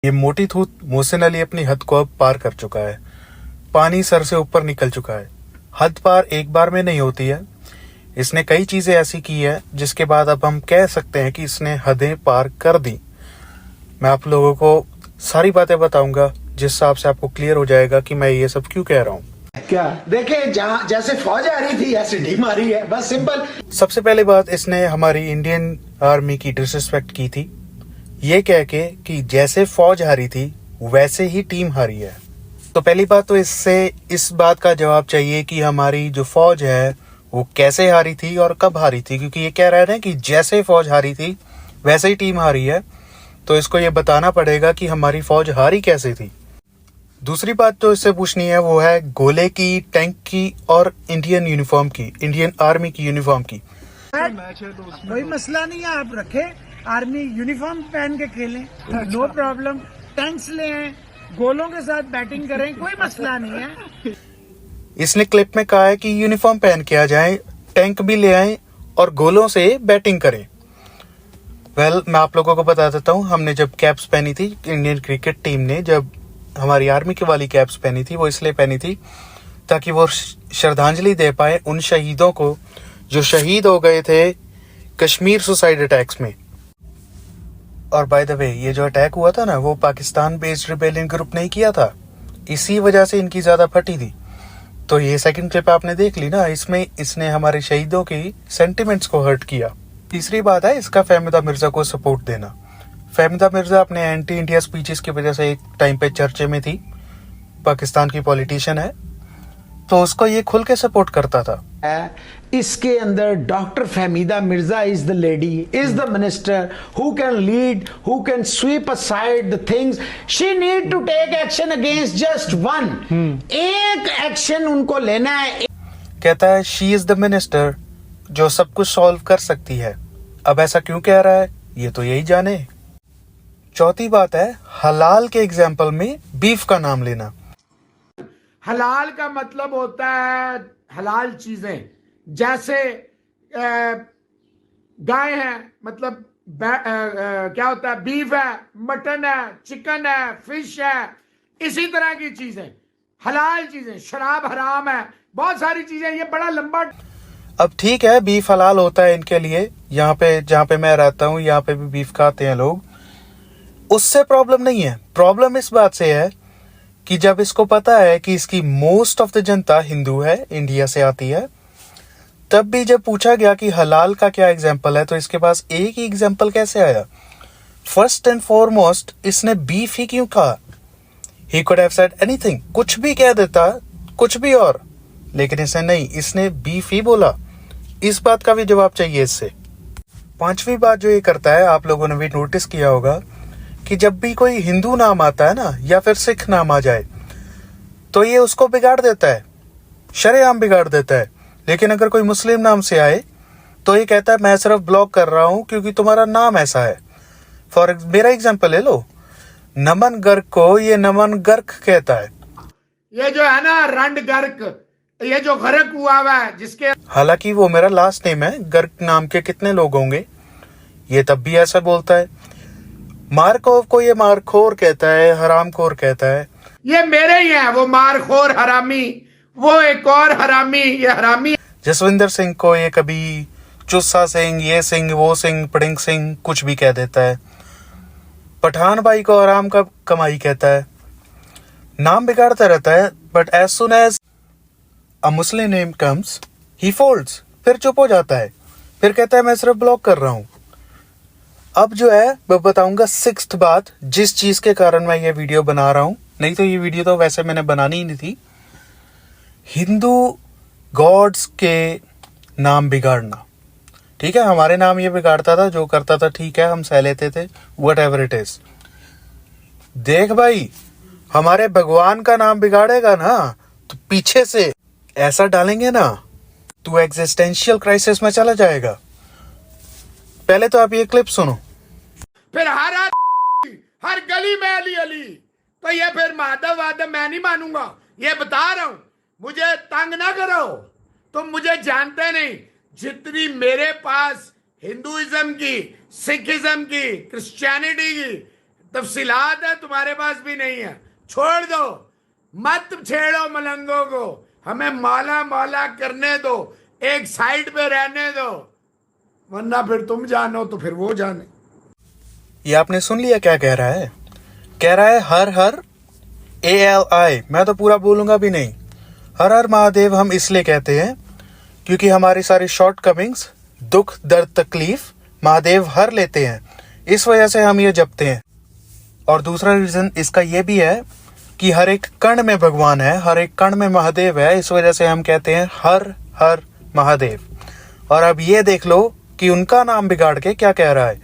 ये मोटी थूत मोहसिन अली अपनी हद को अब पार कर चुका है। पानी सर से ऊपर निकल चुका है। हद पार एक बार में नहीं होती है। इसने कई चीजें ऐसी की है जिसके बाद अब हम कह सकते हैं कि इसने हदें पार कर दी। मैं आप लोगों को सारी बातें बताऊंगा जिस हिसाब से आपको क्लियर हो जाएगा कि मैं ये सब क्यों कह रहा हूँ। क्या देखे, जहाँ जैसे फौज आ रही थी ऐसे ढीम आ रही है, बस सिंपल। सबसे पहले बात, इसने हमारी इंडियन आर्मी की डिसरिस्पेक्ट की थी, ये कह के कि जैसे फौज हारी थी वैसे ही टीम हारी है। तो पहली बात तो इससे इस बात का जवाब चाहिए कि हमारी जो फौज है वो कैसे हारी थी और कब हारी थी, क्योंकि ये कह रहे हैं कि जैसे फौज हारी थी वैसे ही टीम हारी है। तो इसको ये बताना पड़ेगा कि हमारी फौज हारी कैसे थी। दूसरी बात तो इससे पूछनी है वो है गोले की, टैंक की और इंडियन यूनिफॉर्म की, इंडियन आर्मी की यूनिफॉर्म की। कोई मसला नहीं है, आप रखे आर्मी यूनिफॉर्म पहन के खेलें, नो प्रॉब्लम। टैंक्स ले आए, गोलों के साथ बैटिंग करें, कोई मसला नहीं है। इसने क्लिप में कहा है कि यूनिफॉर्म पहन के आ जाएं, टैंक भी ले आएं और गोलों से बैटिंग करें। वेल, मैं आप लोगों को बता देता हूँ, हमने जब कैप्स पहनी थी, इंडियन क्रिकेट टीम ने जब हमारी आर्मी की वाली कैप्स पहनी थी, वो इसलिए पहनी थी ताकि वो श्रद्धांजलि दे पाए उन शहीदों को जो शहीद हो गए थे कश्मीर सुसाइड अटैक्स में। और बाय द वे, ये जो अटैक हुआ था ना, वो पाकिस्तान बेस्ड रिबेलियन ग्रुप ने ही किया था, इसी वजह से इनकी ज्यादा फटी थी। तो ये सेकंड क्लिप आपने देख ली ना, इसमें इसने हमारे शहीदों की सेंटिमेंट्स को हर्ट किया। तीसरी बात है इसका फहमीदा मिर्जा को सपोर्ट देना। फहमीदा मिर्जा अपने एंटी इंडिया स्पीचेस की वजह से एक टाइम पे चर्चे में थी, पाकिस्तान की पॉलिटिशियन है, तो उसको ये खुल के सपोर्ट करता था। इसके अंदर doctor Fahmida Mirza is the lady, is the minister who can lead, who can sweep aside the things. She need to take action against just one. एक एक्शन उनको लेना है। कहता है शी इज द मिनिस्टर जो सब कुछ सॉल्व कर सकती है। अब ऐसा क्यों कह रहा है ये तो यही जाने। चौथी बात है हलाल के एग्जाम्पल में बीफ का नाम लेना। हलाल का मतलब होता है हलाल चीजें, जैसे गाय है, मतलब क्या होता है, बीफ है, मटन है, चिकन है, फिश है, इसी तरह की चीजें हलाल चीजें। शराब हराम है, बहुत सारी चीजें, ये बड़ा लंबा। अब ठीक है, बीफ हलाल होता है इनके लिए, यहाँ पे जहाँ पे मैं रहता हूँ यहाँ पे भी बीफ खाते हैं लोग, उससे प्रॉब्लम नहीं है। प्रॉब्लम इस बात से है कि जब इसको पता है कि इसकी मोस्ट ऑफ द जनता हिंदू है, इंडिया से आती है, तब भी जब पूछा गया कि हलाल का क्या एग्जाम्पल है तो इसके पास एक ही एग्जाम्पल कैसे आया। फर्स्ट एंड फॉरमोस्ट इसने बीफ ही क्यों कहा। He could have said anything, कुछ भी कह देता, कुछ भी और, लेकिन इसने नहीं, इसने बीफ ही बोला। इस बात का भी जवाब चाहिए इससे। पांचवी बात जो ये करता है, आप लोगों ने भी नोटिस किया होगा कि जब भी कोई हिंदू नाम आता है ना, या फिर सिख नाम आ जाए, तो ये उसको बिगाड़ देता है, शरेआम बिगाड़ देता है। लेकिन अगर कोई मुस्लिम नाम से आए तो ये कहता है मैं सिर्फ ब्लॉक कर रहा हूं क्योंकि तुम्हारा नाम ऐसा है। मेरा एग्जाम्पल ले लो, नमन गर्ग को ये नमन गर्ग कहता है। ये जो है ना रंड गर्क, ये जो गर्क हुआ है जिसके, हालांकि वो मेरा लास्ट नेम है, गर्ग नाम के कितने लोग होंगे, ये तब भी ऐसा बोलता है। मारकोव को ये मारखोर कहता है, हरामखोर कहता है। ये मेरे ही है वो मारखोर हरामी, वो एक और हरामी, ये हरामी। जसविंदर सिंह को ये कभी चुस्सा सिंह, ये सिंह, वो सिंह, पड़िंग सिंह, कुछ भी कह देता है। पठान भाई को आराम का कमाई कहता है। नाम बिगाड़ता रहता है, but as soon as a Muslim name comes he folds, फिर चुप हो जाता है, फिर कहता है मैं सिर्फ ब्लॉक कर रहा हूं। अब जो है मैं बताऊंगा सिक्स्थ बात, जिस चीज के कारण मैं ये वीडियो बना रहा हूं, नहीं तो ये वीडियो तो वैसे मैंने बनानी ही नहीं थी। हिंदू गॉड्स के नाम बिगाड़ना। ठीक है, हमारे नाम ये बिगाड़ता था, जो करता था ठीक है, हम सह लेते थे, वट एवर इट इज। देख भाई, हमारे भगवान का नाम बिगाड़ेगा ना तो पीछे से ऐसा डालेंगे ना, तू एग्जिस्टेंशियल क्राइसिस में चला जाएगा। पहले तो आप ये क्लिप सुनो। फिर हर गली में अली अली, तो ये फिर माधव वादव मैं नहीं मानूंगा, ये बता रहा हूं। मुझे तंग ना करो, तुम मुझे जानते नहीं। जितनी मेरे पास हिंदुइज्म की, सिखिज्म की, क्रिश्चियनिटी की तफसीलात है तुम्हारे पास भी नहीं है, छोड़ दो, मत छेड़ो मलंगों को, हमें माला माला करने दो, एक साइड पे रहने दो, वरना फिर तुम जानो तो फिर वो जाने। ये आपने सुन लिया क्या कह रहा है? कह रहा है हर हर ALI, मैं तो पूरा बोलूंगा भी नहीं। हर हर महादेव हम इसलिए कहते हैं क्योंकि हमारी सारी शॉर्ट कमिंग्स, दुख दर्द तकलीफ महादेव हर लेते हैं, इस वजह से हम ये जपते हैं। और दूसरा रीजन इसका ये भी है कि हर एक कण में भगवान है, हर एक कण में महादेव है, इस वजह से हम कहते हैं हर हर महादेव। और अब ये देख लो कि उनका नाम बिगाड़ के क्या कह रहा है।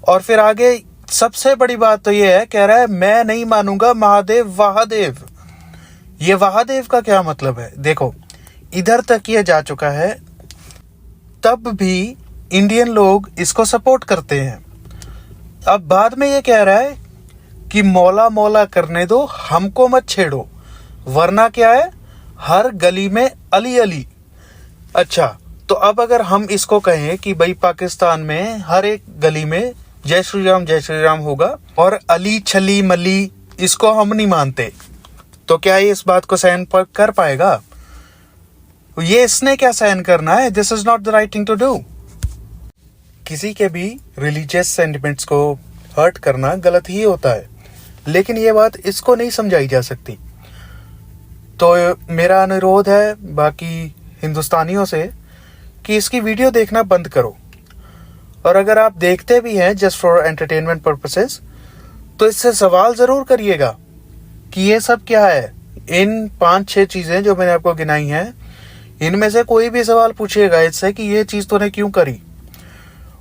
और फिर आगे सबसे बड़ी बात तो ये है, कह रहा है मैं नहीं मानूंगा महादेव वहादेव। ये वहादेव का क्या मतलब है? देखो इधर तक ये जा चुका है, तब भी इंडियन लोग इसको सपोर्ट करते हैं। अब बाद में ये कह रहा है कि मौला मौला करने दो, हमको मत छेड़ो, वरना क्या है हर गली में अली अली। अच्छा, तो अब अगर हम इसको कहें कि भाई पाकिस्तान में हर एक गली में जय श्री राम होगा और अली छली मली इसको हम नहीं मानते, तो क्या ये इस बात को सहन कर पाएगा? ये इसने क्या सहन करना है? This is not the right thing to do. किसी के भी रिलीजियस सेंटिमेंट्स को हर्ट करना गलत ही होता है, लेकिन ये बात इसको नहीं समझाई जा सकती। तो मेरा अनुरोध है बाकी हिंदुस्तानियों से कि इसकी वीडियो देखना बंद करो, और अगर आप देखते भी हैं जस्ट फॉर एंटरटेनमेंट पर्पसेस, तो इससे सवाल जरूर करिएगा कि ये सब क्या है। इन 5-6 चीजें जो मैंने आपको गिनाई हैं, इनमें से कोई भी सवाल पूछिएगा इससे कि ये चीज तूने क्यों करी।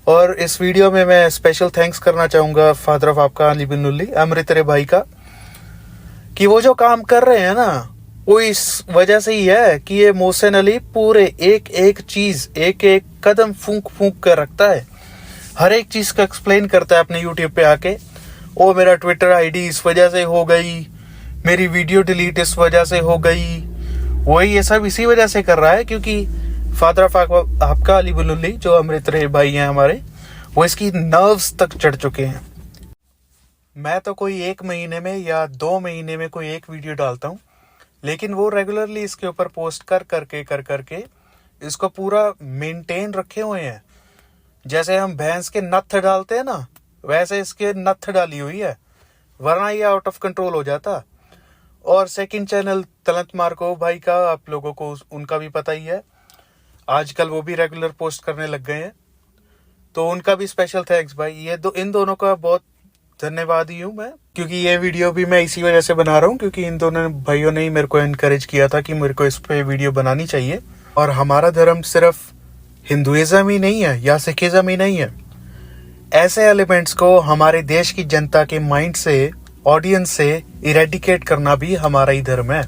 और इस वीडियो में मैं स्पेशल थैंक्स करना चाहूंगा फादर ऑफ आपका अली बिन नुल्ली, अमृत रे भाई का, कि वो जो काम कर रहे हैं ना, वो इस वजह से ही है कि ये मोहसिन अली पूरे एक एक चीज, एक एक कदम फूंक फूंक कर रखता है, हर एक चीज का एक्सप्लेन करता है अपने यूट्यूब पे आके। ओ मेरा ट्विटर आईडी इस वजह से हो गई, मेरी वीडियो डिलीट इस वजह से हो गई, वही ये सब इसी वजह से कर रहा है क्योंकि फादर ऑफ आपका अली बिन नुल्ली जो अमृत रे भाई हैं हमारे, वो इसकी नर्व्स तक चढ़ चुके हैं। मैं तो कोई 1 महीने में या 2 महीने में कोई एक वीडियो डालता हूँ, लेकिन वो रेगुलरली इसके ऊपर पोस्ट कर करके इसको पूरा मेंटेन रखे हुए हैं। जैसे हम भैंस के नत्थ डालते हैं ना, वैसे इसके नत्थ डाली हुई है, वरना ये आउट ऑफ कंट्रोल हो जाता। और सेकंड चैनल तलत मार्को भाई का, आप लोगों को उनका भी पता ही है, आजकल वो भी रेगुलर पोस्ट करने लग गए हैं, तो उनका भी स्पेशल थैंक्स भाई। ये इन दोनों का बहुत धन्यवाद ही हूँ मैं, क्योंकि ये वीडियो भी मैं इसी वजह से बना रहा हूँ क्योंकि इन दोनों भाइयों ने ही मेरे को एनकरेज किया था कि मेरे को इस पे वीडियो बनानी चाहिए। और हमारा धर्म सिर्फ हिंदुइज्म ही नहीं है या सिखिज्म ही नहीं है, ऐसे एलिमेंट्स को हमारे देश की जनता के माइंड से, ऑडियंस से इरेडिकेट करना भी हमारा ही धर्म है।